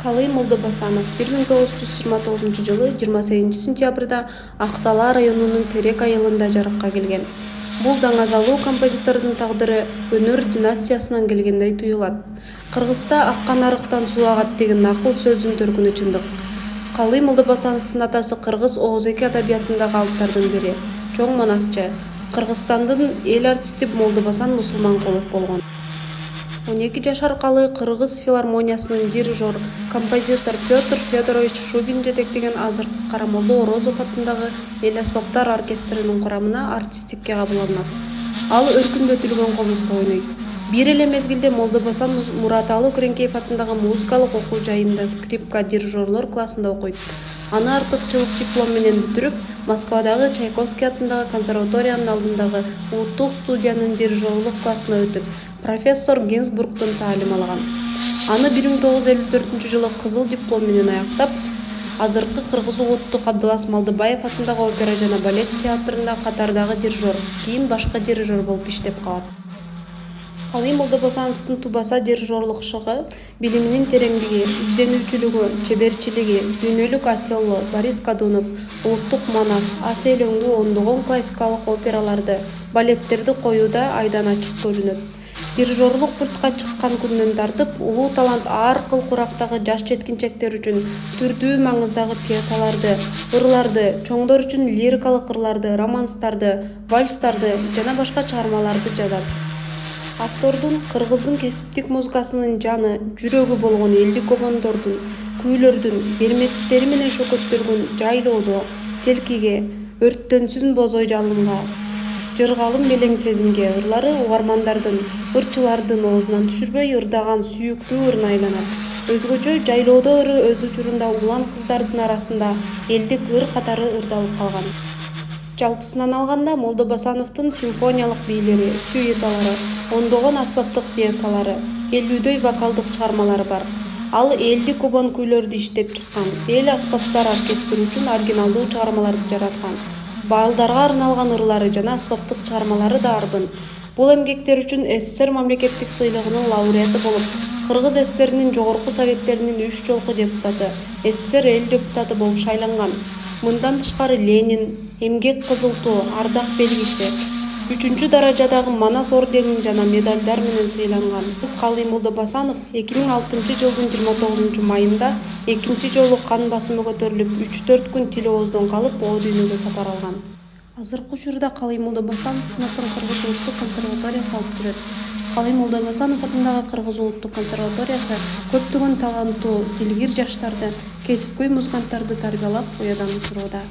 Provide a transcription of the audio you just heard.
Калый Молдобасанов 1929-жылы 28 сентябрда Актала районунун Терек айылында жарыкка келген. Бул даңазалуу композитордун тагдыры өнөр династиясынан келгендей туюлат. Кыргызда аккан арыктан суу агат деген накыл сөздүн төркүнү чындык. Калый Молдобасановдун атасы кыргыз Оозеки адабиятындагы алыптардын бири, чоң манасчы. Кыргызстандын эл артисти Молдобасан Мусулманкулов болгон. 12 жашар Калый Кыргыз филармониясынын дирижер, композитор Петр Федорович Шубин жетектеген азыркы Карамолдо Орозов атындагы эл аспаптар оркестринин курамына артисттикке кабылданат. Ал өркүндөтүлгөн комузда ойнойт. Бир эле мезгилде Молдобасан Мураталы Күреңкеев атындагы музыкалык окуу жайында скрипка дирижерлор классында окуйт. Аны артыкчылык диплом менен бүтүрүп, Москвадагы Чайковский атындагы консерваториянын алдындагы улуттук студиянын дирижерлук классына өтүп, профессор Гинзбургдон таалим алган. Аны 1954-жылы кызыл диплом менен аяктап, азыркы Кыргыз улуттук Абдылас Малдыбаев атындагы опера жана балет театрында катардагы дирижер, кийин башкы дирижер болуп иштеп калат. Калый Молдобасановдун тубаса дирижерлук шыгы, билиминин тереңдиги, изденүүчүлүгү, чеберчилиги, дүйнөлүк Отелло, Борис Годунов, улуттук Манас, ас элөңдүү ондогон классикалык операларды, балеттерди коюуда айдан ачык көрүнөт. Дирижерлук пультка чыккан күндөн тартып, улуу талант ар кыл курактагы жаш жеткинчектер үчүн түрдүү маңыздагы пьесаларды, ырларды, чоңдор үчүн лирикалык ырларды, романстарды, вальстарды жана башка чыгармаларды жазат. Автордун кыргыздын кесиптик музыкасынын жаны, жүрөгү болгон элдик обондордун, күүлөрдүн, берметтери менен шөкөттөлгөн жайлоодо, селкиге, өрттөнсүн бозой жалынга, жыргалым белең сезимге ырлары угармандардын, ырчылардын оозунан түшүрбөй ырдаган сүйүктүү ырына айланат. Өзгөчө жайлоодо ыры өз учурунда улан кыздардын арасында элдик ыр катары ырдалып калган. Жалпысынан алганда Молдобасановдун симфониялык бийлери, сюиталары, ондогон аспаптык пьесалары, 50дөй вокалдык чыгармалары бар. Ал элдик обон күүлөрдү иштеп чыккан, эл аспаптар оркестри үчүн оригиналдуу чыгармаларды жараткан. Балдарга арналган ырлары жана аспаптык чыгармалары да арбын. Бул эмгектер үчүн СССР мамлекеттик сыйлыгынын лауреаты болуп, Кыргыз СССРинин жогорку советтеринин 3 жолку депутаты, СССР эл депутаты болуп шайланган. Мындан тышкары Ленин, эмгек кызыл туу, ардак белгиси, 3-даражадагы Манас орденин жана медальдар менен сыйланган. Калый Молдобасанов 2006-жылдын 29-майында экинчи жолу кан басымы көтөрүлүп, 3-4 күн тил ооздон калып, о дүйнөгө сапар алган. Азыркы учурда Калый Молдобасановдун атын Кыргыз улуттук консерваториясы алып жүрөт. Калый Молдобасанов атындагы Кыргыз улуттук консерваториясы көптөгөн таланттуу, дилгир жаштарды, кесипкөй музыканттарды тарбиялап, уядан учурууда.